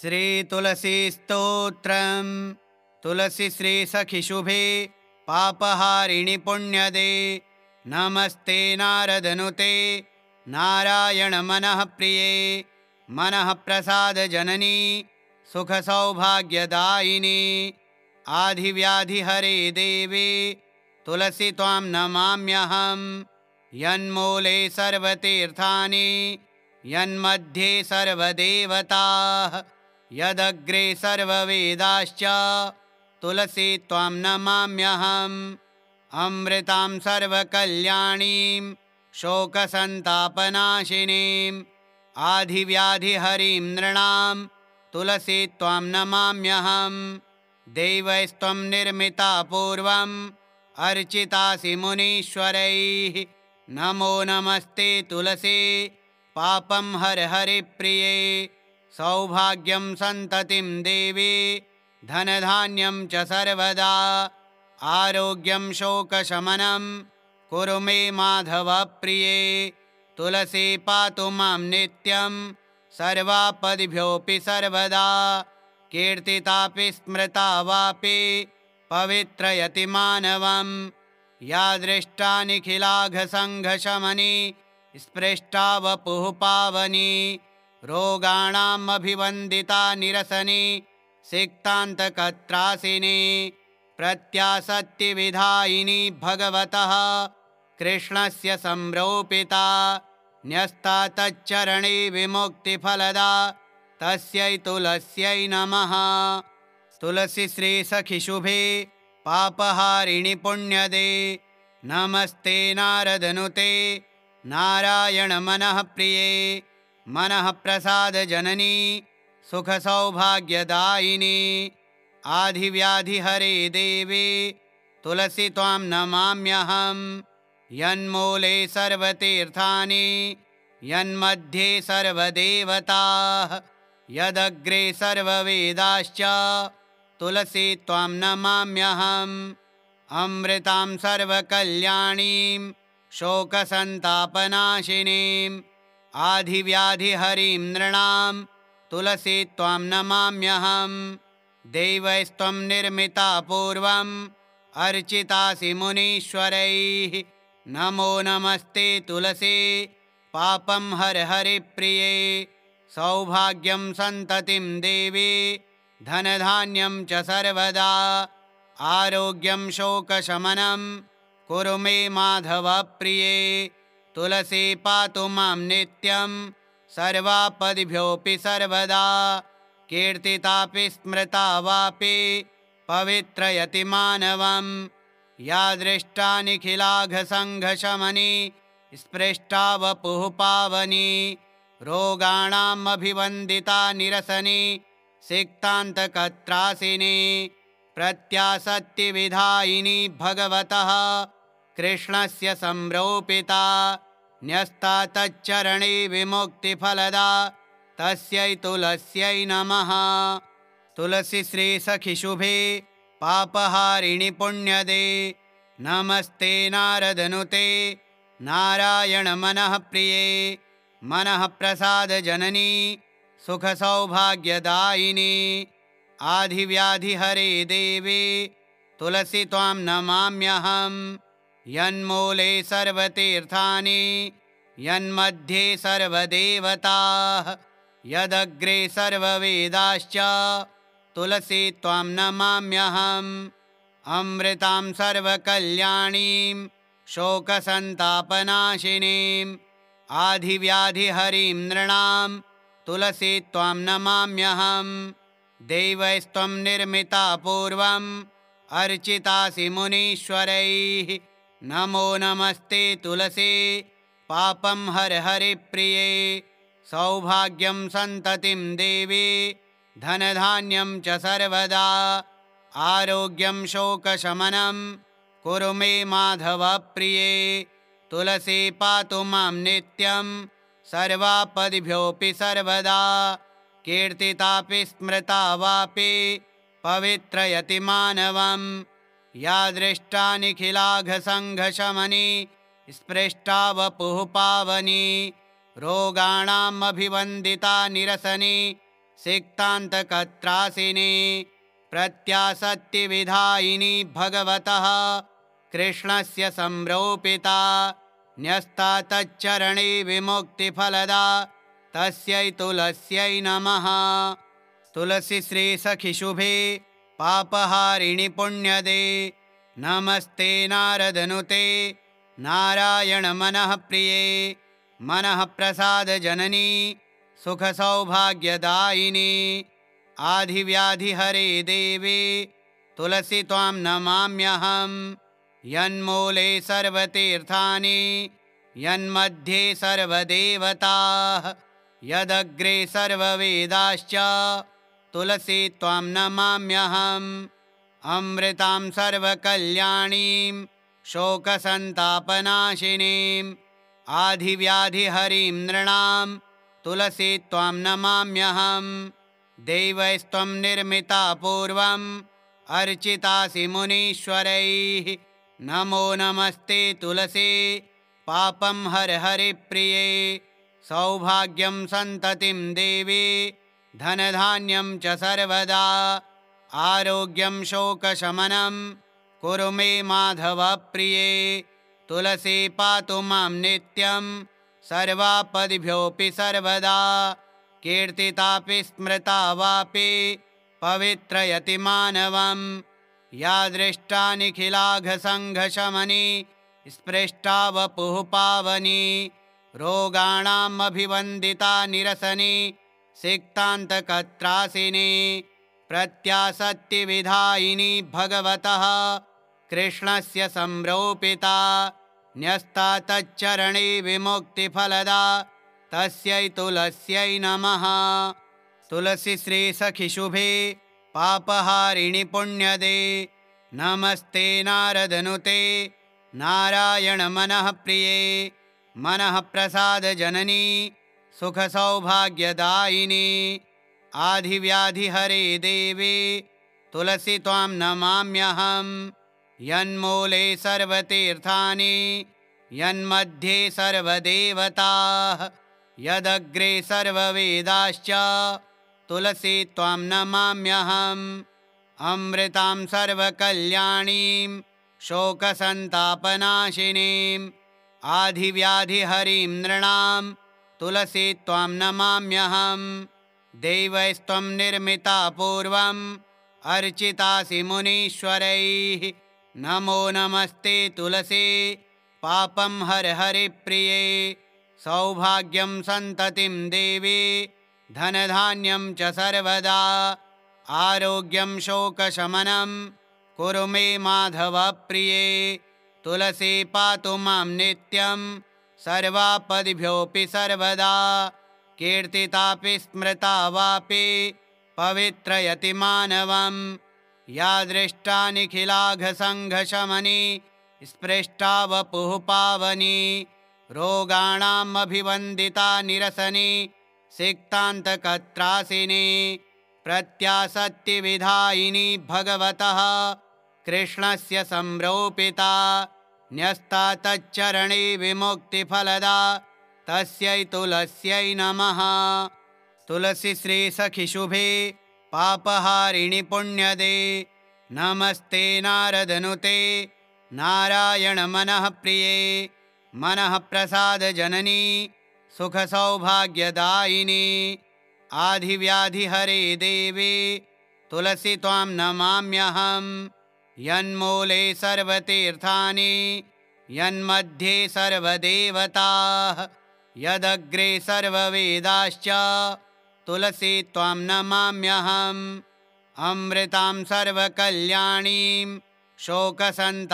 श्री तुलसी स्तोत्रम्। तुलसी श्री सखी शुभे पापहारिणि पुण्यदे। नमस्ते नारदनुते नारायण मनः प्रिये। मनः प्रसाद जननी सुख सौभाग्यदायिनी। आधिव्याधि हरे देवे तुलसी त्वां नमाम्यहम्। यन्मूले सर्वतीर्थानि यन्मध्ये सर्वदेवताः यदग्रे सर्ववेदाश्च तुलसी त्वां नमाम्यहम्। अमृतां सर्वकल्याणीं शोकसन्तापनाशिनीम् आधिव्याधिहरीं नृणां तुलसी त्वां नमाम्यहम्। देवैस्त्वं निर्मिता पूर्वम् अर्चितासि मुनीश्वरैः। नमो नमस्ते तुलसी पापं हर हरिप्रिये। सौभाग्यं सन्ततिं देवी धनधान्यं च सर्वदा। आरोग्यं शोकशमनं कुरु मे माधवप्रिये। तुलसी पातु मां नित्यं सर्वापदिभ्योऽपि सर्वदा। कीर्तितापि स्मृता वापि पवित्रयति मानवम्। या दृष्टा निखिलाघसङ्घशमनी स्पृष्टा वपुः पावनी। रोगाणामभिवन्दिता निरसनी सिक्तान्तकत्रासिनी। प्रत्यासत्तिविधायिनी भगवतः कृष्णस्य संरोपिता। न्यस्ता तच्चरणे विमुक्तिफलदा तस्यै तुलस्यै नमः। तुलसी श्री सखी शुभे पापहारिणि पुण्यदे। नमस्ते नारदनुते नारायण मनः प्रिये। मनः प्रसाद जननी सुख सौभाग्यदायिनी। आधिव्याधि हरे देवी तुलसी त्वां नमाम्यहम्। यन्मूले सर्वतीर्थानि यन्मध्ये सर्वदेवताः यदग्रे सर्ववेदाश्च तुलसी त्वां नमाम्यहम्। अमृतां सर्वकल्याणीं शोकसन्तापनाशिनीम् आधिव्याधिहरीं नृणां तुलसी त्वां नमाम्यहम्। देवैस्त्वं निर्मिता पूर्वम् अर्चितासि मुनीश्वरैः। नमो नमस्ते तुलसी पापं हर हरिप्रिये। सौभाग्यं सन्ततिं देवी धनधान्यं च सर्वदा। आरोग्यं शोकशमनं कुरु मे माधवप्रिये। तुलसी पातु मां नित्यं सर्वापदिभ्योऽपि सर्वदा। कीर्तितापि स्मृता वापि पवित्रयति मानवम्। या दृष्टा निखिलाघसङ्घशमनी स्पृष्टा वपुः पावनी। रोगाणामभिवन्दिता निरसनी सिक्तान्तकत्रासिनी। प्रत्यासत्तिविधायिनी भगवतः कृष्णस्य संरोपिता। न्यस्ता तच्चरणे विमुक्तिफलदा तस्यै तुलस्यै नमः। तुलसी श्री सखी शुभे पापहारिणि पुण्यदे। नमस्ते नारदनुते नारायण मनः प्रिये। मनः प्रसाद जननी सुख सौभाग्यदायिनी। आधिव्याधि हरे देवी तुलसी त्वां नमाम्यहम्। यन्मूले सर्वतीर्थानि यन्मध्ये सर्वदेवताः यदग्रे सर्ववेदाश्च तुलसी त्वां नमाम्यहम्। अमृतां सर्वकल्याणीं शोकसन्तापनाशिनीम् आधिव्याधिहरीं नृणां तुलसी त्वां नमाम्यहम्। देवैस्त्वं निर्मिता पूर्वम् अर्चितासि मुनीश्वरैः। नमो नमस्ते तुलसी पापं हर हरिप्रिये। सौभाग्यं सन्ततिं देवी धनधान्यं च सर्वदा। आरोग्यं शोकशमनं कुरु मे माधवप्रिये। तुलसी पातु मां नित्यं सर्वापदिभ्योऽपि सर्वदा। कीर्तितापि स्मृता वापि पवित्रयति मानवम्। या दृष्टा निखिलाघसङ्घशमनी स्पृष्टा वपुः पावनी। रोगाणामभिवन्दिता निरसनी सिक्तान्तकत्रासिनी प्रत्यासत्तिविधायिनी भगवतः कृष्णस्य संरोपिता न्यस्ता तच्चरणे विमुक्तिफलदा तस्यै तुलस्यै नमः। तुलसी श्री सखी शुभे पापहारिणि पुण्यदे नमस्ते नारदनुते नारायण मनः प्रिये मनः प्रसाद जननी सुख सौभाग्यदायिनी आधिव्याधि हरे देवी तुलसी त्वां नमाम्यहम्। यन्मूले सर्वतीर्थानि यन्मध्ये सर्वदेवताः यदग्रे सर्ववेदाश्च तुलसी त्वां नमाम्यहम्। अमृतां सर्वकल्याणीं शोकसन्तापनाशिनीम् आधिव्याधिहरीं नृणां तुलसी त्वां नमाम्यहम्। देवैस्त्वं निर्मिता पूर्वम् अर्चितासि मुनीश्वरैः नमो नमस्ते तुलसी पापं हर हरिप्रिये सौभाग्यं सन्ततिं देवी धनधान्यं च सर्वदा आरोग्यं शोकशमनं कुरु मे माधवप्रिये तुलसी पातु मां नित्यं सर्वापदिभ्योऽपि सर्वदा कीर्तितापि स्मृता वापि पवित्रयति मानवं या दृष्टा निखिलाघसङ्घशमनी स्पृष्टा वपुः पावनी रोगाणामभिवन्दिता निरसनी सिक्तान्तकत्रासिनी प्रत्यासत्तिविधायिनी भगवतः कृष्णस्य संरोपिता न्यस्ता तच्चरणे विमुक्तिफलदा तस्यै तुलस्यै नमः। तुलसी श्री सखी शुभे पापहारिणि पुण्यदे नमस्ते नारदनुते नारायण मनः प्रिये मनः प्रसाद जननी सुख सौभाग्यदायिनी आधिव्याधि हरे देवी तुलसी त्वां नमाम्यहम्। यन्मूले सर्वतीर्थानि यन्मध्ये सर्वदेवताः यदग्रे सर्ववेदाश्च तुलसी त्वां नमाम्यहम्। अमृतां सर्वकल्याणीं शोकसन्तापनाशिनीम् आधिव्याधिहरीं नृणां तुलसी त्वां नमाम्यहम्। देवैस्त्वं निर्मिता पूर्वम् अर्चितासि मुनीश्वरैः नमो नमस्ते तुलसी पापं हर हरिप्रिये सौभाग्यं सन्ततिं देवी धनधान्यं च सर्वदा आरोग्यं शोकशमनं कुरु मे माधवप्रिये तुलसी पातु मां नित्यं सर्वापदिभ्योऽपि सर्वदा कीर्तितापि स्मृता वापि पवित्रयति मानवं या दृष्टा निखिलाघसङ्घशमनी स्पृष्टा वपुः पावनी रोगाणामभिवन्दिता निरसनी सिक्तान्तकत्रासिनी प्रत्यासत्तिविधायिनी भगवतः कृष्णस्य संरोपिता न्यस्ता तच्चरणे विमुक्तिफलदा तस्यै तुलस्यै नमः। तुलसी श्री सखी शुभे पापहारिणि पुण्यदे नमस्ते नारदनुते नारायण मनः प्रिये मनः प्रसाद जननी सुख सौभाग्यदायिनी आधिव्याधि हरे देवी तुलसी त्वां नमाम्यहम्। यन्मूले सर्वतीर्थानि यन्मध्ये सर्वदेवताः यदग्रे सर्ववेदाश्च तुलसी त्वां नमाम्यहम्। अमृतां सर्वकल्याणीं शोकसन्तापनाशिनीम्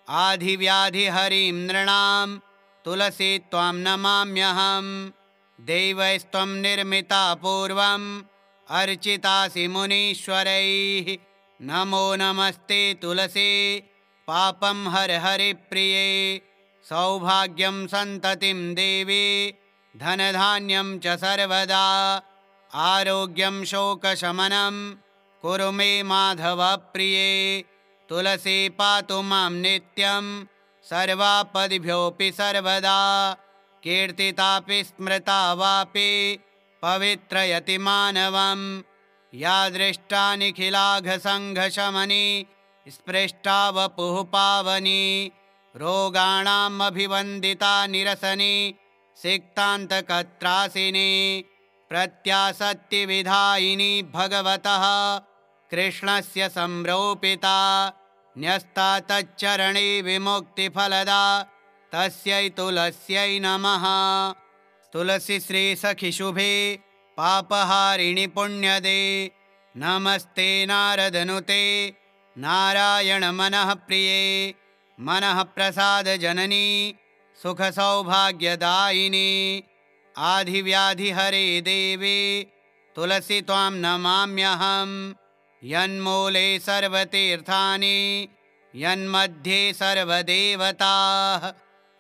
आधिव्याधिहरीं नृणां तुलसी त्वां नमाम्यहम्। देवैस्त्वं निर्मिता पूर्वम् अर्चितासि मुनीश्वरैः नमो नमस्ते तुलसी पापं हर हरिप्रिये सौभाग्यं सन्ततिं देवी धनधान्यं च सर्वदा आरोग्यं शोकशमनं कुरु मे माधवप्रिये तुलसी पातु मां नित्यं सर्वापदिभ्योऽपि सर्वदा कीर्तितापि स्मृता वापि पवित्रयति मानवं। या दृष्टा निखिलाघसङ्घशमनी स्पृष्टा वपुः पावनी रोगाणामभिवन्दिता निरसनी सिक्तान्तकत्रासिनी प्रत्यासत्तिविधायिनी भगवतः कृष्णस्य संरोपिता न्यस्ता तच्चरणे विमुक्तिफलदा तस्यै तुलस्यै नमः। तुलसी श्री सखिशुभे पापहारिणि पुण्यदे नमस्ते नारदनुते नारायण मनः प्रिये मनः प्रसाद जननी सुख सौभाग्यदायिनी आधिव्याधिहरे देवी तुलसी त्वां नमाम्यहं। यन्मूले सर्वतीर्थानि यन्मध्ये सर्वदेवताः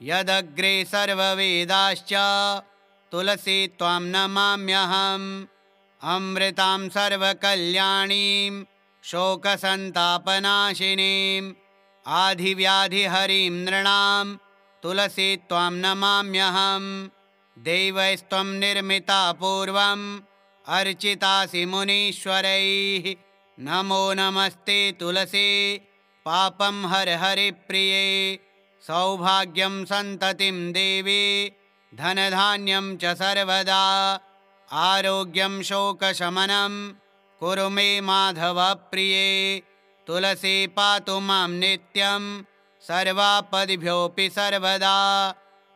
यदग्रे सर्ववेदाश्च तुलसी त्वां नमाम्यहम्। अमृतां सर्वकल्याणीं शोकसन्तापनाशिनीं आधिव्याधिहरीं नृणां तुलसी त्वां नमाम्यहम्। देवैस्त्वं निर्मिता पूर्वम् अर्चितासि मुनीश्वरैः नमो नमस्ते तुलसी पापं हर हरिप्रिये सौभाग्यं सन्ततिं देवी धनधान्यं च सर्वदा आरोग्यं शोकशमनं कुरु मे माधवप्रिये तुलसी पातु मां नित्यं सर्वापदिभ्योऽपि सर्वदा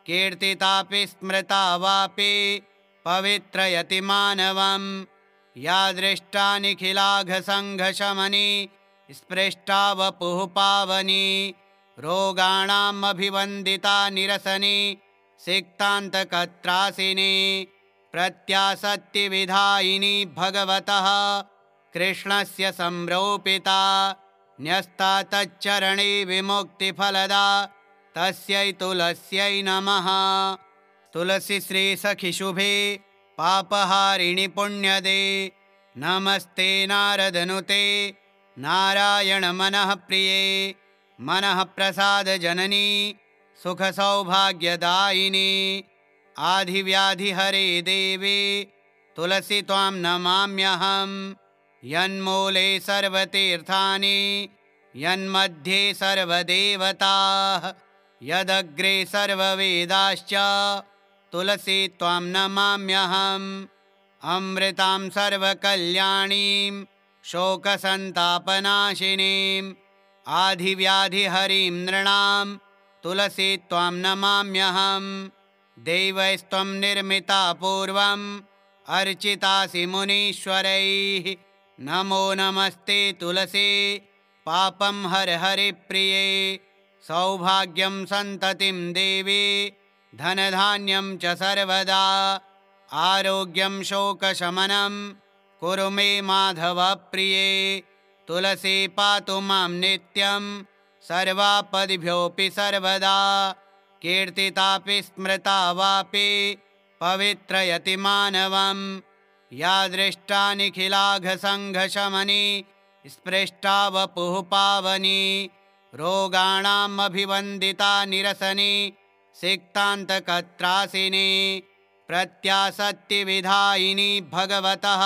कीर्तितापि स्मृता वापि पवित्रयति मानवं। या दृष्टा निखिलाघसङ्घशमनी स्पृष्टा वपुः पावनी रोगाणामभिवन्दिता निरसनी सिक्तान्तकत्रासिनी प्रत्यासत्तिविधायिनी भगवतः कृष्णस्य संरोपिता न्यस्ता तच्चरणे विमुक्तिफलदा तस्यै तुलस्यै नमः। तुलसी श्री सखिशुभे पापहारिणि पुण्यदे नमस्ते नारदनुते नारायण मनः प्रिये मनः प्रसाद जननी सुख सौभाग्यदायिनी आधिव्याधिहरे देवी तुलसी त्वां नमाम्यहम्। यन्मूले सर्वतीर्थानि यन्मध्ये सर्वदेवताः यदग्रे सर्ववेदाश्च तुलसी त्वां नमाम्यहम्। अमृतां सर्वकल्याणीं शोकसन्तापनाशिनीं आधिव्याधिहरीं नृणां तुलसी त्वां नमाम्यहम्। देवैस्त्वं निर्मिता पूर्वम् अर्चितासि मुनीश्वरैः नमो नमस्ते तुलसी पापं हर हरिप्रिये सौभाग्यं सन्ततिं देवी धनधान्यं च सर्वदा आरोग्यं शोकशमनं कुरु मे माधवप्रिये तुलसी पातु मां नित्यं सर्वापदिभ्योऽपि सर्वदा कीर्तितापि स्मृता वापि पवित्रयति मानवं। या दृष्टा निखिलाघसङ्घशमनी स्पृष्टा वपुः पावनी रोगाणामभिवन्दिता निरसनी सिक्तान्तकत्रासिनी प्रत्यासत्तिविधायिनी भगवतः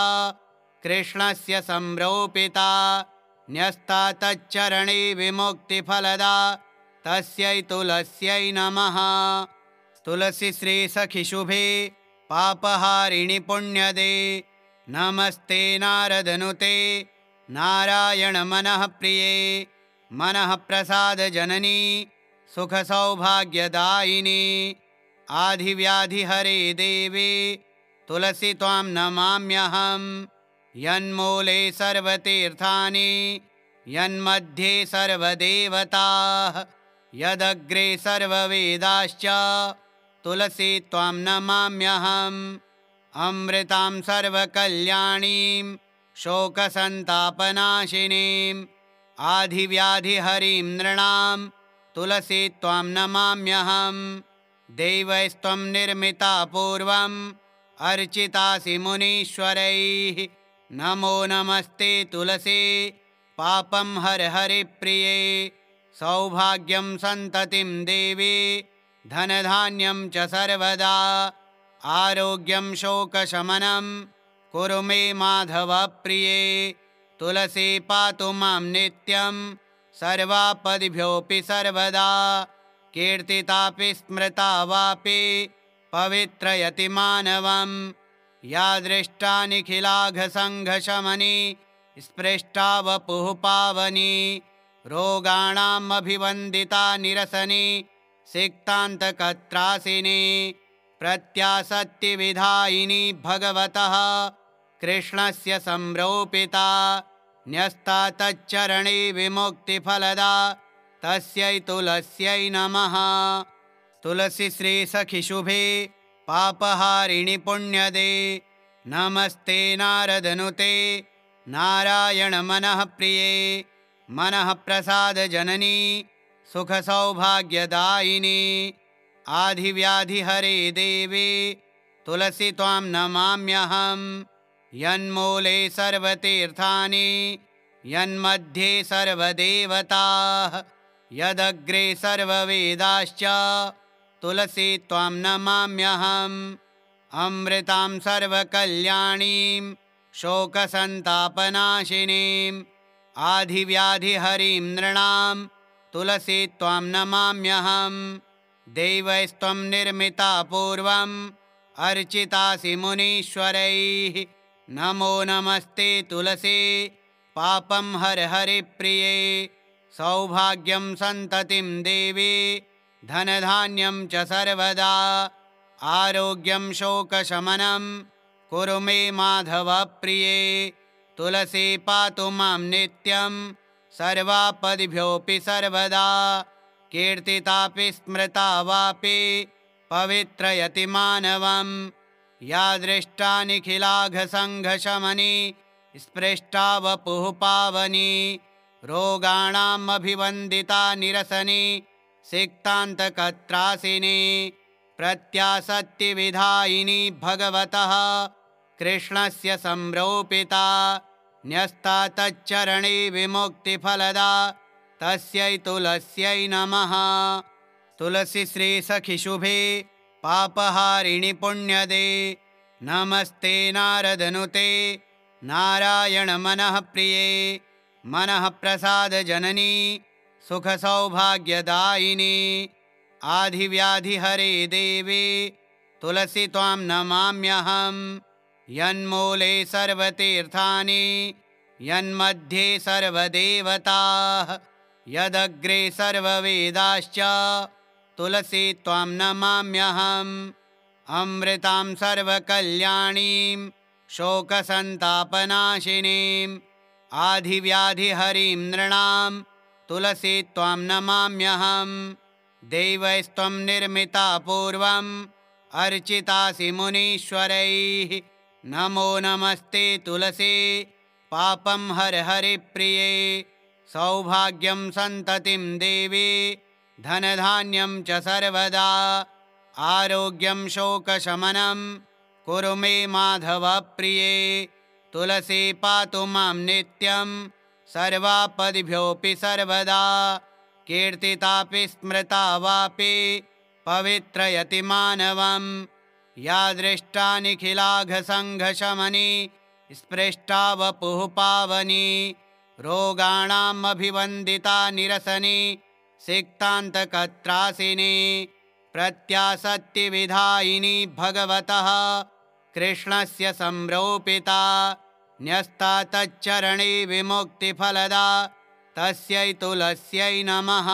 कृष्णस्य संरोपिता न्यस्ता तच्चरणे विमुक्तिफलदा तस्यै तुलस्यै नमः। तुलसी श्री सखिशुभे पापहारिणि पुण्यदे नमस्ते नारदनुते नारायण मनः प्रिये मनः प्रसाद जननी सुख सौभाग्यदायिनी आधिव्याधिहरे देवी तुलसी त्वां नमाम्यहम्। यन्मूले सर्वतीर्थानि यन्मध्ये सर्वदेवताः यदग्रे सर्ववेदाश्च तुलसी त्वां नमाम्यहम्। अमृतां सर्वकल्याणीं शोकसन्तापनाशिनीं आधिव्याधिहरीं नृणां तुलसी त्वां नमाम्यहम्। देवैस्त्वं निर्मिता पूर्वम् अर्चितासि मुनीश्वरैः नमो नमस्ते तुलसी पापं हर हरिप्रिये सौभाग्यं सन्ततिं देवी धनधान्यं च सर्वदा आरोग्यं शोकशमनं कुरु मे माधव प्रिये। तुलसी पातु मां नित्यं सर्वापदिभ्योऽपि सर्वदा। कीर्तितापि स्मृता वापि पवित्रयति मानवं। या दृष्टा निखिलाघसङ्घशमनी स्पृष्टा वपुः पावनी। रोगाणामभिवन्दिता निरसनी सिक्तान्तकत्रासिनी। प्रत्यासत्तिविधायिनी भगवतः कृष्णस्य संरोपिता। न्यस्ता तच्चरणे विमुक्तिफलदा तस्यै तुलस्यै नमः। तुलसी श्री सखिशुभे पापहारिणि पुण्यदे। नमस्ते नारदनुते नारायण मनः प्रिये। मनः प्रसाद जननी सुख सौभाग्यदायिनी। आधिव्याधिहरे देवी तुलसी त्वां नमाम्यहं। यन्मूले सर्वतीर्थानि यन्मध्ये सर्वदेवताः यदग्रे सर्ववेदाश्च तुलसी त्वां नमाम्यहम्। अमृतां सर्वकल्याणीं शोकसन्तापनाशिनीम् आधिव्याधिहरीं नृणां तुलसी त्वां नमाम्यहम्। देवैस्त्वं निर्मिता पूर्वम् अर्चितासि मुनीश्वरैः। नमो नमस्ते तुलसी पापं हर हरिप्रिये। सौभाग्यं सन्ततिं देवी धनधान्यं च सर्वदा। आरोग्यं शोकशमनं कुरु मे माधव प्रिये। तुलसी पातु मां नित्यं सर्वापदिभ्योऽपि सर्वदा। कीर्तितापि स्मृता वापि पवित्रयति मानवं। या दृष्टा निखिलाघसङ्घशमनी स्पृष्टा वपुः पावनी। रोगाणामभिवन्दिता निरसनी सिक्तान्तकत्रासिनी। प्रत्यासत्तिविधायिनी भगवतः कृष्णस्य संरोपिता। न्यस्ता तच्चरणे विमुक्तिफलदा तस्यै तुलस्यै नमः। तुलसी श्री सखिशुभे पापहारिणि पुण्यदे। नमस्ते नारदनुते नारायण मनः प्रिये। मनः प्रसाद जननी सुख सौभाग्यदायिनी। आधिव्याधिहरे देवी तुलसी त्वां नमाम्यहम्। यन्मूले सर्वतीर्थानि यन्मध्ये सर्वदेवताः यदग्रे सर्ववेदाश्च तुलसी त्वां नमाम्यहम्। अमृतां सर्वकल्याणीं शोकसन्तापनाशिनीम् आधिव्याधिहरीं नृणां तुलसी त्वां नमाम्यहम्। देवैस्त्वं निर्मिता पूर्वम् अर्चितासि मुनीश्वरैः। नमो नमस्ते तुलसी पापं हर हरिप्रिये। सौभाग्यं सन्ततिं देवी धनधान्यं च सर्वदा। आरोग्यं शोकशमनं कुरु मे माधव प्रिये। तुलसी पातु मां नित्यं सर्वापदिभ्योऽपि सर्वदा। कीर्तितापि स्मृता वापि पवित्रयति मानवं। या दृष्टा निखिलाघसङ्घशमनी स्पृष्टा वपुः पावनी। रोगाणामभिवन्दिता निरसनी सिक्तान्तकत्रासिनी। प्रत्यासत्तिविधायिनी भगवतः कृष्णस्य संरोपिता। न्यस्ता तच्चरणे विमुक्तिफलदा तस्यै तुलस्यै नमः।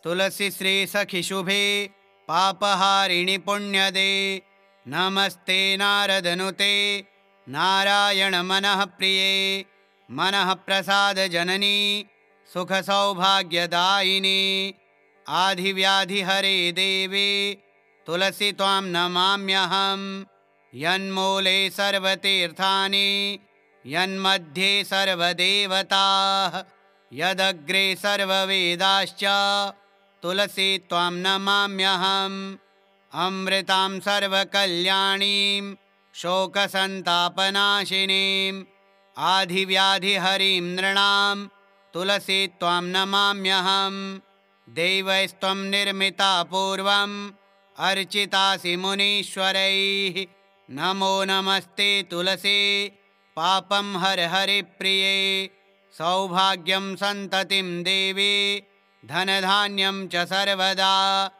तुलसी श्री सखिशुभे पापहारिणि पुण्यदे। नमस्ते नारदनुते नारायण मनः प्रिये। मनः प्रसाद जननी सुख सौभाग्यदायिनी। आधिव्याधिहरे देवी तुलसी त्वां नमाम्यहम्। यन्मूले सर्वतीर्थानि यन्मध्ये सर्वदेवताः यदग्रे सर्ववेदाश्च तुलसी त्वां नमाम्यहम्। अमृतां सर्वकल्याणीं शोकसन्तापनाशिनीम् आधिव्याधिहरीं नृणां तुलसी त्वां नमाम्यहम्। देवैस्त्वं निर्मिता पूर्वम् अर्चितासि मुनीश्वरैः। नमो नमस्ते तुलसी पापं हर हरिप्रिये। सौभाग्यं सन्ततिं देवी धनधान्यं च सर्वदा।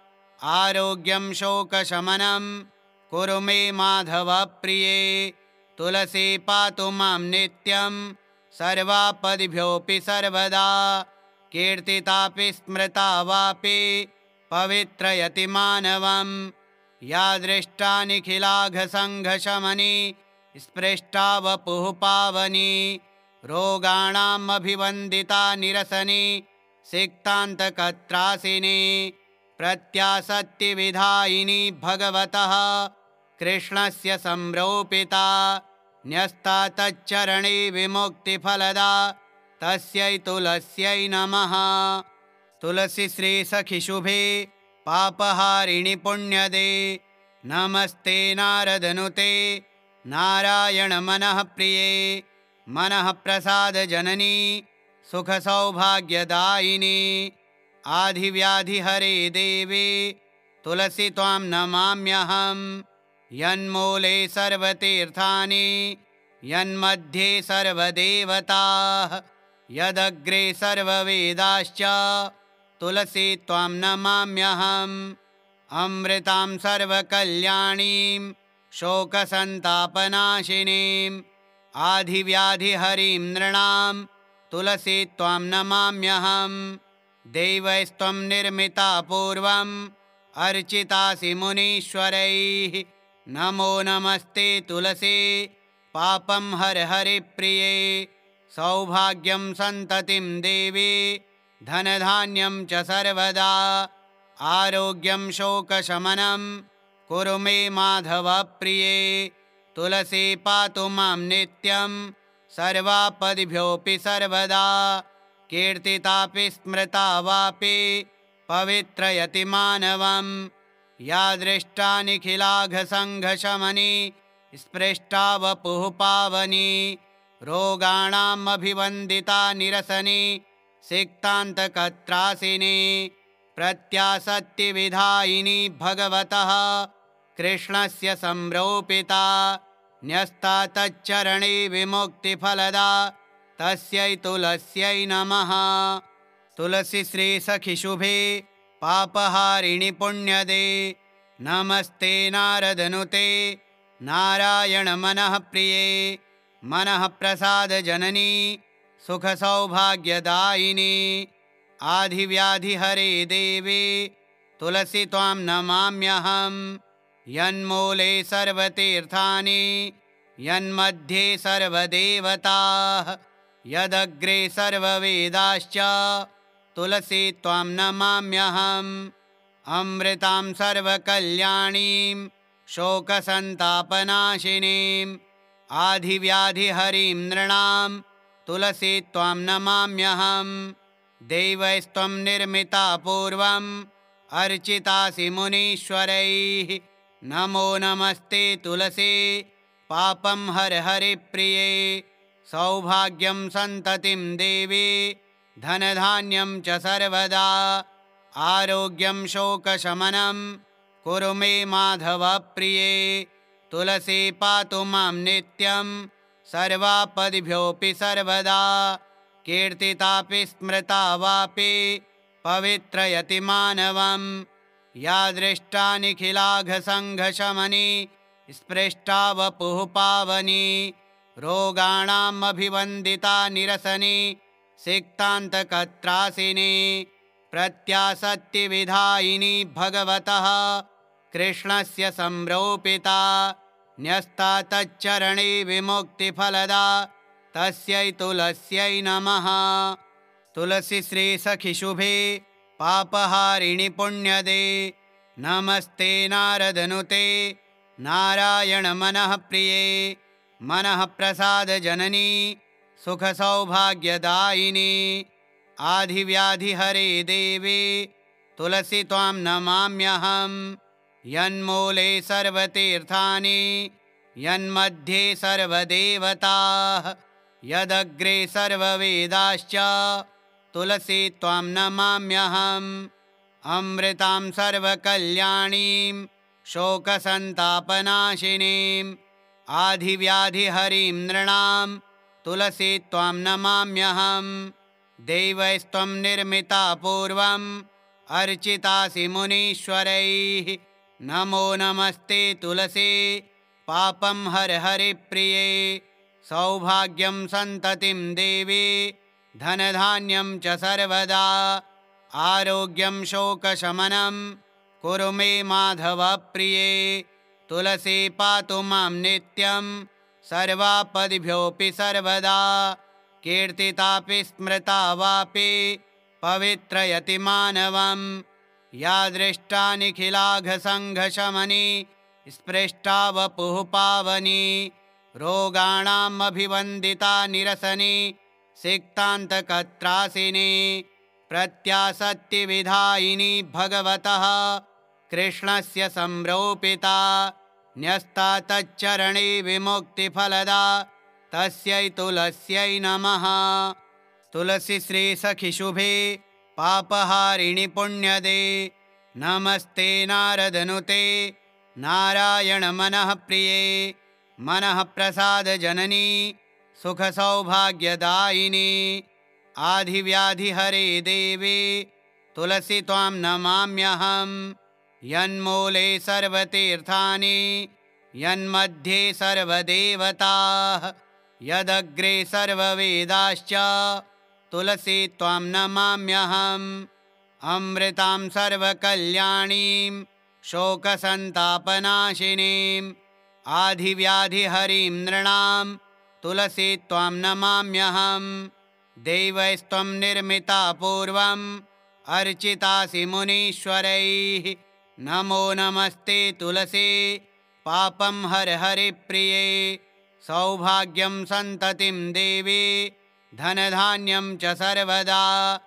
आरोग्यं शोकशमनं कुरु मे माधवप्रिये। तुलसी पातु मां नित्यं सर्वापदिभ्योऽपि सर्वदा। कीर्तितापि स्मृता वापि पवित्रयति मानवम्। या दृष्टा निखिलाघसङ्घशमनी स्पृष्टा वपुः पावनी। रोगाणामभिवन्दिता निरसनी सिक्तान्तकत्रासिनी। प्रत्यासत्तिविधायिनी भगवतः कृष्णस्य संरोपिता। न्यस्ता तच्चरणे विमुक्तिफलदा तस्यै तुलस्यै नमः। तुलसी श्री सखिशुभे पापहारिणि पुण्यदे। नमस्ते नारदनुते नारायण मनः प्रिये। मनः प्रसाद जननी सुख सौभाग्यदायिनी। आधिव्याधिहरे देवी तुलसी त्वां नमाम्यहम्। यन्मूले सर्वतीर्थानि यन्मध्ये सर्वदेवताः। यदग्रे सर्ववेदाश्च तुलसी त्वां नमाम्यहम्। अमृतां सर्वकल्याणीं शोकसन्तापनाशिनीम् आधिव्याधिहरीं नृणां तुलसी त्वां नमाम्यहम्। देवैस्त्वं निर्मिता पूर्वम् अर्चितासि मुनीश्वरैः। नमो नमस्ते तुलसी पापं हर हरिप्रिये। सौभाग्यं सन्ततिं देवी धनधान्यं च सर्वदा। आरोग्यं शोकशमनं कुरु मे माधवप्रिये। तुलसी पातु मां नित्यं सर्वापदिभ्योऽपि सर्वदा। कीर्तितापि स्मृता वापि पवित्रयति मानवम्। या दृष्टा निखिलाघसङ्घशमनी स्पृष्टा वपुः पावनी। रोगाणामभिवन्दिता निरसनी सिक्तान्तकत्रासिनी। प्रत्यासत्तिविधायिनी भगवतः कृष्णस्य संरोपिता। न्यस्ता तच्चरणे विमुक्तिफलदा तस्यै तुलस्यै नमः। तुलसी श्री सखिशुभे पापहारिणि पुण्यदे। नमस्ते नारदनुते नारायण मनः प्रिये। मनः प्रसाद जननी सुख सौभाग्यदायिनी। आधिव्याधिहरे देवी तुलसी त्वां नमाम्यहम्। यन्मूले सर्वतीर्थानि यन्मध्ये सर्वदेवताः। यदग्रे सर्ववेदाश्च तुलसी त्वां नमाम्यहम्। अमृतां सर्वकल्याणीं शोकसन्तापनाशिनीम् आधिव्याधिहरीं नृणां तुलसी त्वां नमाम्यहम्। देवैस्त्वं निर्मिता पूर्वम् अर्चितासि मुनीश्वरैः। नमो नमस्ते तुलसी पापं हर हरिप्रिये। सौभाग्यं सन्ततिं देवी धनधान्यं च सर्वदा। आरोग्यं शोकशमनं कुरु मे माधवप्रिये। तुलसी पातु मां नित्यं सर्वापदिभ्योऽपि सर्वदा। कीर्तितापि स्मृता वापि पवित्रयति मानवम्। या दृष्टा निखिलाघसङ्घशमनी स्पृष्टा वपुः पावनी। रोगाणामभिवन्दिता निरसनी सिक्तान्तकत्रासिनी। प्रत्यासत्तिविधायिनी भगवतः कृष्णस्य संरोपिता। न्यस्ता तच्चरणे विमुक्तिफलदा तस्यै तुलस्यै नमः। तुलसी श्री सखिशुभे पापहारिणि पुण्यदे। नमस्ते नारदनुते नारायण मनः प्रिये। मनः प्रसाद जननी सुख सौभाग्यदायिनी। आधिव्याधिहरे देवी तुलसी त्वां नमाम्यहम्। यन्मूले सर्वतीर्थानि यन्मध्ये सर्वदेवताः। यदग्रे सर्ववेदाश्च तुलसी त्वां नमाम्यहम्। अमृतां सर्वकल्याणीं शोकसन्तापनाशिनीम् आधिव्याधिहरीं नृणां तुलसी त्वां नमाम्यहम्। देवैस्त्वं निर्मिता पूर्वम् अर्चितासि मुनीश्वरैः। नमो नमस्ते तुलसी पापं हर हरिप्रिये। सौभाग्यं सन्ततिं देवी धनधान्यं च सर्वदा। आरोग्यं शोकशमनं कुरु मे माधवप्रिये। तुलसी पातु मां नित्यं सर्वापदिभ्योऽपि सर्वदा। कीर्तितापि स्मृता वापि पवित्रयति मानवम्। या दृष्टा निखिलाघसङ्घशमनी स्पृष्टा वपुः पावनी। रोगाणामभिवन्दिता निरसनी सिक्तान्तकत्रासिनी। प्रत्यासत्तिविधायिनी भगवतः कृष्णस्य संरोपिता। न्यस्ता तच्चरणे विमुक्तिफलदा तस्यै तुलस्यै नमः। तुलसी श्री सखि शुभे पापहारिणि पुण्यदे। नमस्ते नारदनुते नारायण मनः प्रिये। मनः प्रसाद जननी सुख सौभाग्यदायिनी। आधिव्याधिहरे देवी तुलसी त्वां नमाम्यहम्। यन्मूले सर्वतीर्थानि यन्मध्ये सर्वदेवताः। यदग्रे सर्ववेदाश्च तुलसी त्वां नमाम्यहम्। अमृतां सर्वकल्याणीं शोकसन्तापनाशिनीम् आधिव्याधिहरीं नृणां तुलसी त्वां नमाम्यहम्। देवैस्त्वं निर्मिता पूर्वम् अर्चितासि मुनीश्वरैः। नमो नमस्ते तुलसी पापं हर हरिप्रिये। सौभाग्यं सन्ततिं देवी धनधान्यं च सर्वदा।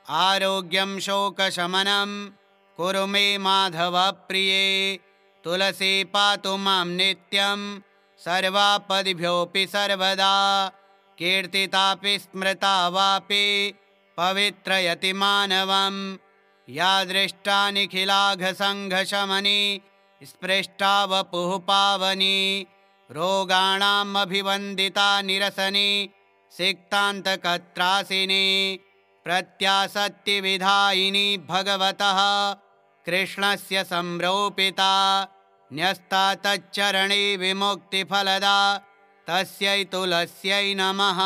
आरोग्यं शोकशमनं कुरु मे माधवप्रिये। तुलसी पातु मां नित्यं सर्वापदिभ्योऽपि सर्वदा। कीर्तितापि स्मृता वापि पवित्रयति मानवम्। या दृष्टा निखिलाघसङ्घशमनी स्पृष्टा वपुः पावनी। रोगाणामभिवन्दिता निरसनी सिक्तान्तकत्रासिनी। प्रत्यासत्तिविधायिनी भगवतः कृष्णस्य संरोपिता। न्यस्ता तच्चरणे विमुक्तिफलदा तस्यै तुलस्यै नमः।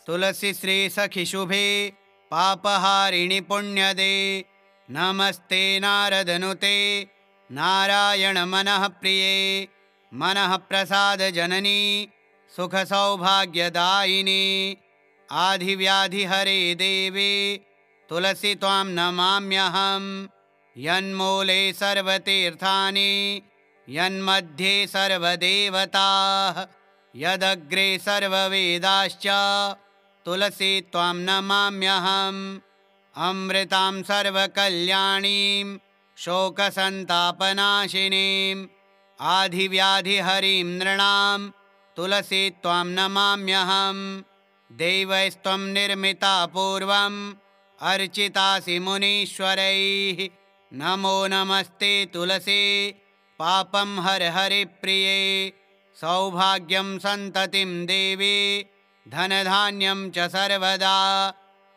तुलसी श्री सखि शुभे पापहारिणि पुण्यदे। नमस्ते नारदनुते नारायण मनः प्रिये। मनः प्रसाद जननी सुख सौभाग्यदायिनी। आधिव्याधिहरे देवी तुलसी त्वां नमाम्यहम्। यन्मूले सर्वतीर्थानि यन्मध्ये सर्वदेवताः। यदग्रे सर्ववेदाश्च तुलसी त्वां नमाम्यहम्। अमृतां सर्वकल्याणीं शोकसन्तापनाशिनीम् आधिव्याधिहरीं नृणां तुलसी त्वां नमाम्यहम्। देवैस्त्वं निर्मिता पूर्वम् अर्चितासि मुनीश्वरैः। नमो नमस्ते तुलसी पापं हर हरिप्रिये। सौभाग्यं सन्ततिं देवी धनधान्यं च सर्वदा।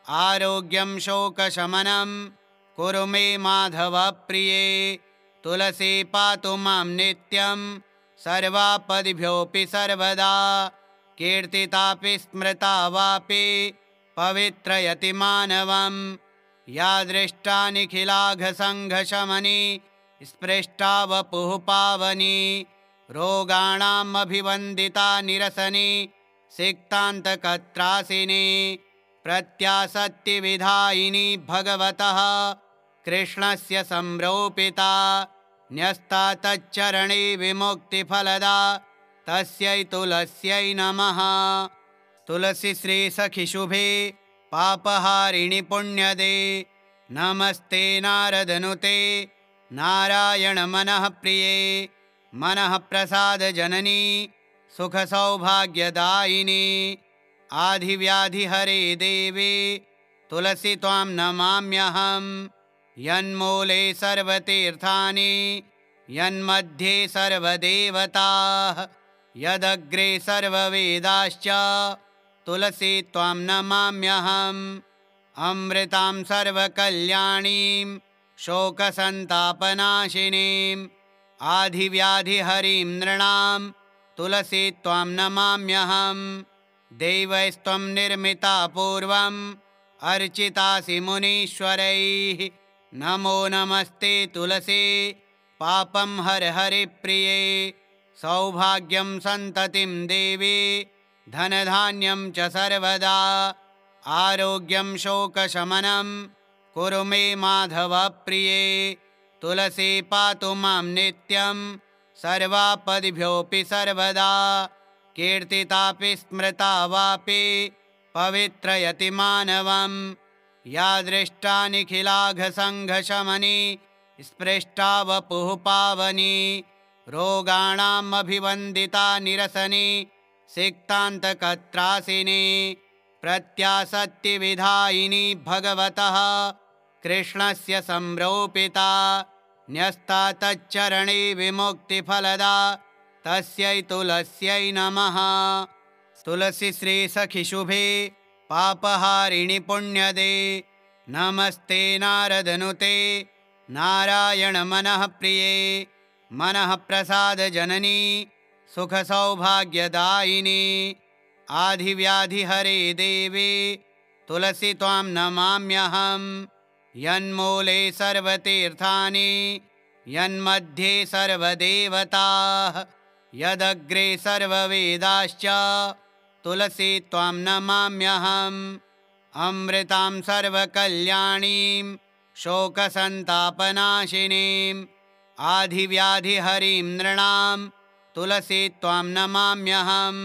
आरोग्यं शोकशमनं कुरु मे माधवप्रिये। तुलसी पातु मां नित्यं सर्वापदिभ्योऽपि सर्वदा। कीर्तितापि स्मृता वापि पवित्रयति मानवम्। या दृष्टा निखिलाघसङ्घशमनी स्पृष्टा वपुः पावनी। रोगाणामभिवन्दिता निरसनी सिक्तान्तकत्रासिनी। प्रत्यासत्तिविधायिनी भगवतः कृष्णस्य संरोपिता। न्यस्ता तच्चरणे विमुक्तिफलदा तस्यै तुलस्यै नमः। तुलसी श्री सखि शुभे पापहारिणि पुण्यदे। नमस्ते नारदनुते नारायण मनः प्रिये। मनः प्रसाद जननी सुख सौभाग्यदायिनी। आधिव्याधिहरे देवी तुलसी त्वां नमाम्यहम्। यन्मूले सर्वतीर्थानि यन्मध्ये सर्वदेवताः यदग्रे सर्ववेदाश्च तुलसी त्वां नमाम्यहम्। अमृतां सर्वकल्याणीं शोकसन्तापनाशिनीम् आधिव्याधिहरीं नृणां तुलसी त्वां नमाम्यहम्। देवैस्त्वं निर्मिता पूर्वम् अर्चितासि मुनीश्वरैः नमो नमस्ते तुलसी पापं हर हरिप्रिये। सौभाग्यं सन्ततिं देवी धनधान्यं च सर्वदा आरोग्यं शोकशमनं कुरु मे माधवप्रिये। तुलसी पातु मां नित्यं सर्वापदिभ्योऽपि सर्वदा कीर्तितापि स्मृता वापि पवित्रयति मानवम्। या दृष्टा निखिलाघसङ्घशमनी स्पृष्टा वपुः पावनी रोगाणामभिवन्दिता निरसनी सिक्तान्तकत्रासिनी प्रत्यासत्तिविधायिनी भगवतः कृष्णस्य संरोपिता न्यस्ता तच्चरणे विमुक्तिफलदा तस्यै तुलस्यै नमः। तुलसी श्री सखि शुभे पापहारिणि पुण्यदे नमस्ते नारदनुते नारायण मनः प्रिये। मनः प्रसाद जननी सुख सौभाग्यदायिनी आधिव्याधिहरे देवी तुलसी त्वां नमाम्यहम्। यन्मूले सर्वतीर्थानि यन्मध्ये सर्वदेवताः यदग्रे सर्ववेदाश्च तुलसी त्वां नमाम्यहम्। अमृतां सर्वकल्याणीं शोकसन्तापनाशिनीम् आधिव्याधिहरीं नृणां तुलसी त्वां नमाम्यहम्।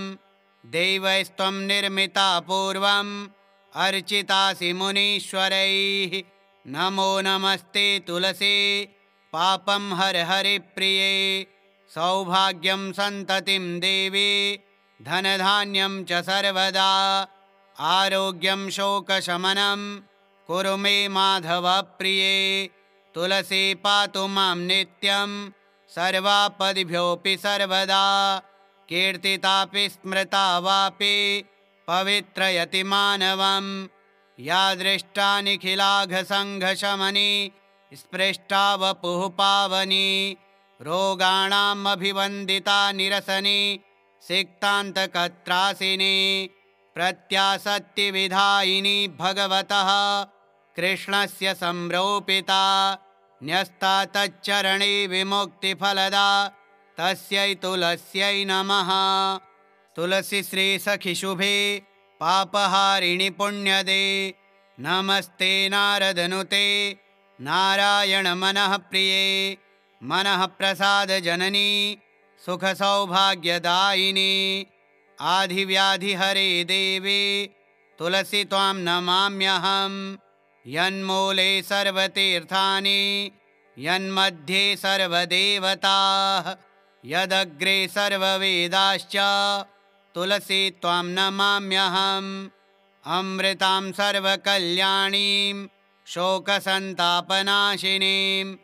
देवैस्त्वं निर्मिता पूर्वम् अर्चितासि मुनीश्वरैः नमो नमस्ते तुलसी पापं हर हरिप्रिये। सौभाग्यं सन्ततिं देवी धनधान्यं च सर्वदा आरोग्यं शोकशमनं कुरु मे माधवप्रिये। तुलसी पातु मां नित्यं सर्वापदिभ्योऽपि सर्वदा कीर्तितापि स्मृता वापि पवित्रयति मानवम्। या दृष्टा निखिलाघसङ्घशमनी स्पृष्टा वपुः पावनी रोगाणामभिवन्दिता निरसनी सिक्तान्तकत्रासिनी प्रत्यासत्तिविधायिनी भगवतः कृष्णस्य संरोपिता न्यस्ता तच्चरणे विमुक्तिफलदा तस्यै तुलस्यै नमः। तुलसी श्री सखि शुभे पापहारिणि पुण्यदे नमस्ते नारदनुते नारायण मनः प्रिये। मनः प्रसाद जननी सुख सौभाग्यदायिनी आधिव्याधिहरे देवी तुलसी त्वां नमाम्यहम्। यन्मूले सर्वतीर्थानि यन्मध्ये सर्वदेवताः यदग्रे सर्ववेदाश्च तुलसी त्वां नमाम्यहम्। अमृतां सर्वकल्याणीं शोकसन्तापनाशिनीम्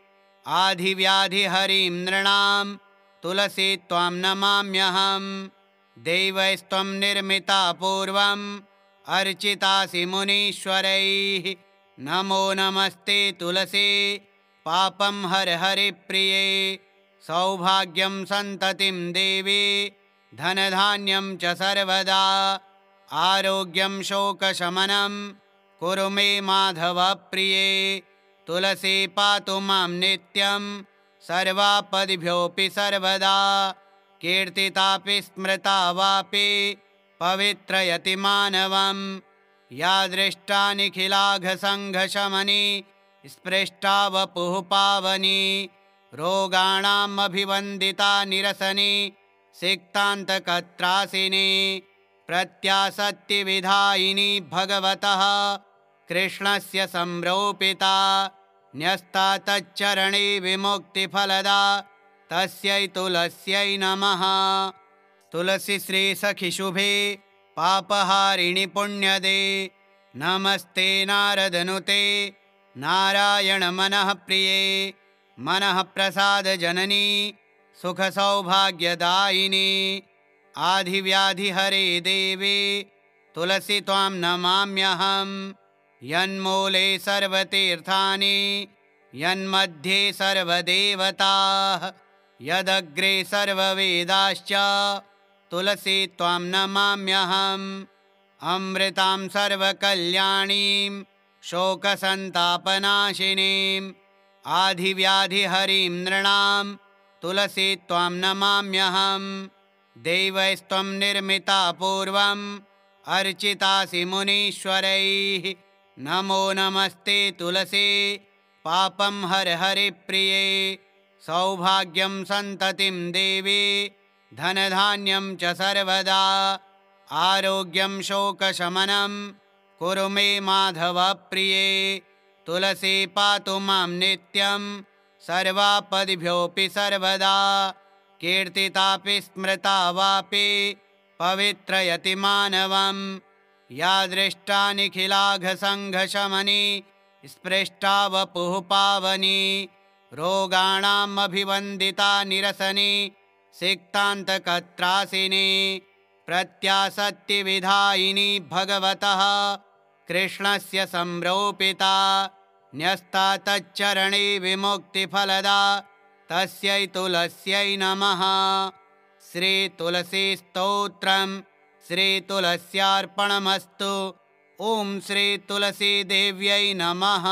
आधिव्याधिहरीं नृणां तुलसी त्वां नमाम्यहम्। देवैस्त्वं निर्मिता पूर्वम् अर्चितासि मुनीश्वरैः नमो नमस्ते तुलसी पापं हर हरिप्रिये। सौभाग्यं सन्ततिं देवी धनधान्यं च सर्वदा आरोग्यं शोकशमनं कुरु मे माधवप्रिये। तुलसी पातु मां नित्यं सर्वापदिभ्योऽपि सर्वदा कीर्तितापि स्मृता वापि पवित्रयति मानवम्। या दृष्टा निखिलाघसङ्घशमनी स्पृष्टा वपुः पावनी रोगाणामभिवन्दिता निरसनी सिक्तान्तकत्रासिनी प्रत्यासत्तिविधायिनी भगवतः कृष्णस्य संरोपिता न्यस्ता तच्चरणे विमुक्तिफलदा तस्यै तुलस्यै नमः। तुलसी श्री सखि शुभे पापहारिणि पुण्यदे नमस्ते नारदनुते नारायण मनः प्रिये मनः प्रसाद जननी सुख सौभाग्यदायिनी आधिव्याधिहरे देवी तुलसी त्वां नमाम्यहं यन्मूले सर्वतीर्थानि यन्मध्ये सर्वदेवताः यदग्रे सर्ववेदाश्च तुलसी त्वां नमाम्यहम् अमृतां सर्वकल्याणीं शोकसन्तापनाशिनीम् आधिव्याधिहरीं नृणां तुलसी त्वां नमाम्यहम् देवैस्त्वं निर्मिता पूर्वम् अर्चितासि मुनीश्वरैः नमो नमस्ते तुलसी पापं हर हरिप्रिये सौभाग्यं सन्ततिं देवी धनधान्यं च सर्वदा आरोग्यं शोकशमनं कुरु मे माधवप्रिये तुलसी पातु मां नित्यं सर्वापदिभ्योऽपि सर्वदा कीर्तितापि स्मृता वापि पवित्रयति मानवं या दृष्टा निखिलाघसङ्घशमनी स्पृष्टा वपुः पावनी रोगाणामभिवन्दिता निरसनी सिक्तान्तकत्रासिनी प्रत्यासत्तिविधायिनी भगवतः कृष्णस्य संरोपिता न्यस्ता तच्चरणे विमुक्तिफलदा तस्यै तुलस्यै नमः। श्रीतुलसीस्तोत्रम् श्रीतुलस्यार्पणमस्तु। ॐ श्रीतुलसीदेव्यै नमः।